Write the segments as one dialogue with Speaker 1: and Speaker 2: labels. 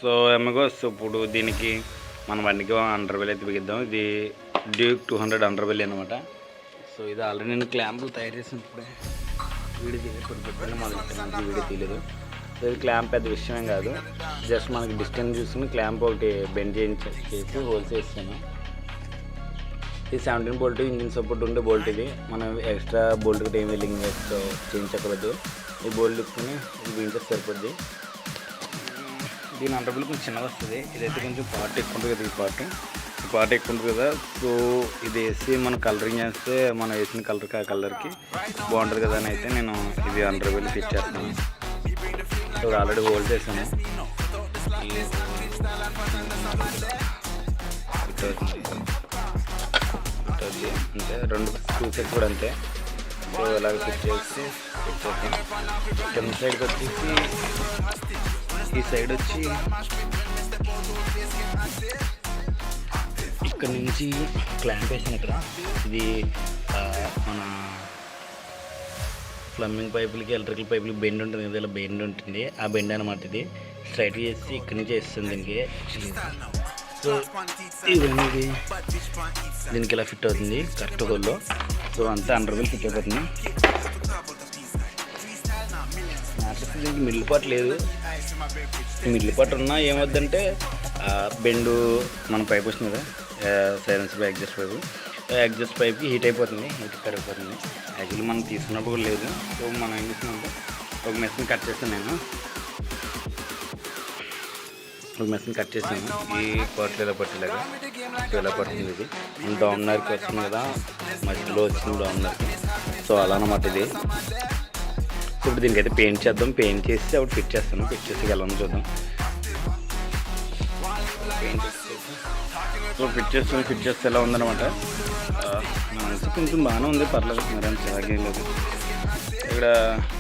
Speaker 1: So AMIGOS ఇప్పుడు దీనికి మన బండికి అండర్ బెల్ అయితే బిగిద్దాం. ఇది డ్యూక్ 200 అండర్ బెల్ అనమాట. సో ఇది ఆల్రెడీ నేను క్లాంపులు తయారు చేసిన ఇప్పుడే వీడియో తీయలేదు, మొదలు వీడియో తీయలేదు. సో ఇది క్లాంప్ పెద్ద విషయం కాదు, జస్ట్ మనకి డిస్టెన్స్ చూసుకుని క్లాంప్ ఒకటి బెండ్ చేసి హోల్స్ వేస్తాను. ఇది 17 బోల్ట్ ఇంజిన్ సపోర్ట్ ఉండే బోల్ట్. ఇది మనం ఎక్స్ట్రా బోల్ట్ కూడా ఏం వెల్లింగ్ చేయించకూడదు. ఈ బోల్ట్ ఇప్పుకుని ఇది బిగించేసి సరిపోద్ది. దీని అండర్ బెల్ కొంచెం చిన్నగా వస్తుంది. ఇదైతే కొంచెం పార్ట్ ఎక్కువ ఉంటుంది కదా, ఈ పార్ట్ ఎక్కువ ఉంటుంది కదా. సో ఇది వేసి మనం కలరింగ్ చేస్తే మనం వేసిన కలర్కి బాగుంటుంది కదా అని అయితే నేను ఇది అండర్ బెల్ ఫిట్ చేస్తాను. సో ఆల్రెడీ హోల్డ్ చేశాను. అంతే, 2 స్క్రూస్ కూడా అంతే. సో అలాగే ఫిట్ చేసి కింద సైడ్కి వచ్చేసి ఈ సైడ్ వచ్చి ఇక్కడ నుంచి క్లాంప్ వేసిన ఇక్కడ ఇది మన ప్లంబింగ్ పైపులకి ఎలక్ట్రికల్ పైపులకి బెండ్ ఉంటుంది కదా, ఇలా బెండ్ ఉంటుంది. ఆ బెండ్ అనమాట ఇది స్ట్రైట్ చేసి ఇక్కడి నుంచి వేస్తుంది దీనికి. సో ఇవన్నీ దీనికి ఇలా ఫిట్ అవుతుంది కరెక్ట్ హోల్లో. సో అంతా అండర్ బెల్ ఫిట్ అయిపోతుంది. దీనికి మిడిల్ పార్ట్ లేదు. మిడిల్ పార్ట్ ఉన్నా ఏమవుద్దంటే బెండు మన పైప్ వస్తుంది కదా, సైలెన్సర్ ఎగ్జాస్ట్ పైప్కి హీట్ అయిపోతుంది, హీట్ కరిగిపోతుంది. యాక్చువల్లీ మనం తీసుకున్నప్పుడు కూడా లేదు. సో మనం ఏం చేస్తున్నామంటే ఒక మెషిన్ కట్ చేస్తాను నేను. ఒక మెషిన్ కట్ చేసాను. ఈ పార్ట్లు ఇలా పట్టేలాగా ఇలా పడుతుంది. ఇది డామినర్కి వస్తుంది కదా, మధ్యలో వచ్చింది డామినర్కి. సో అలా అన్నమాట ఇది. సో ఇప్పుడు దీనికైతే పెయింట్ చేద్దాం. పెయింట్ చేసి అప్పుడు ఫిట్ చేస్తాను. ఫిట్ చేసి ఎలా ఉందో చూద్దాం. సో ఫిట్ చేస్తే ఎలా ఉందన్నమాట. మనసు కొంచెం బాగానే ఉంది, పర్లేదు, మరి అంత చిరాకేం లేదు. ఇక్కడ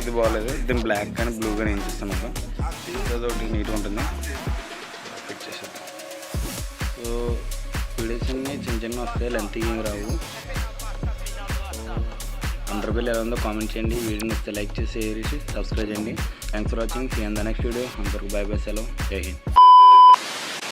Speaker 1: ఇది బాగాలేదు, దీన్ని బ్లాక్ కానీ బ్లూ కానీ ఏం చేస్తాను మొత్తం. అదొకటి నీట్గా ఉంటుంది. ఫిట్ చేసేది. సో వీడియోస్ అన్నీ చిన్న వస్తాయి, లెంత్ ఏమి రావు. అండర్ బెల్ ఎలా ఉందో కామెంట్ చేయండి. వీడియోని వస్తే లైక్ చేసి షేర్ చేసి సబ్స్క్రైబ్ చేయండి. Thanks for watching. See you in the next video. అంతవరకు బై బై, సెలవు, జై హింద్.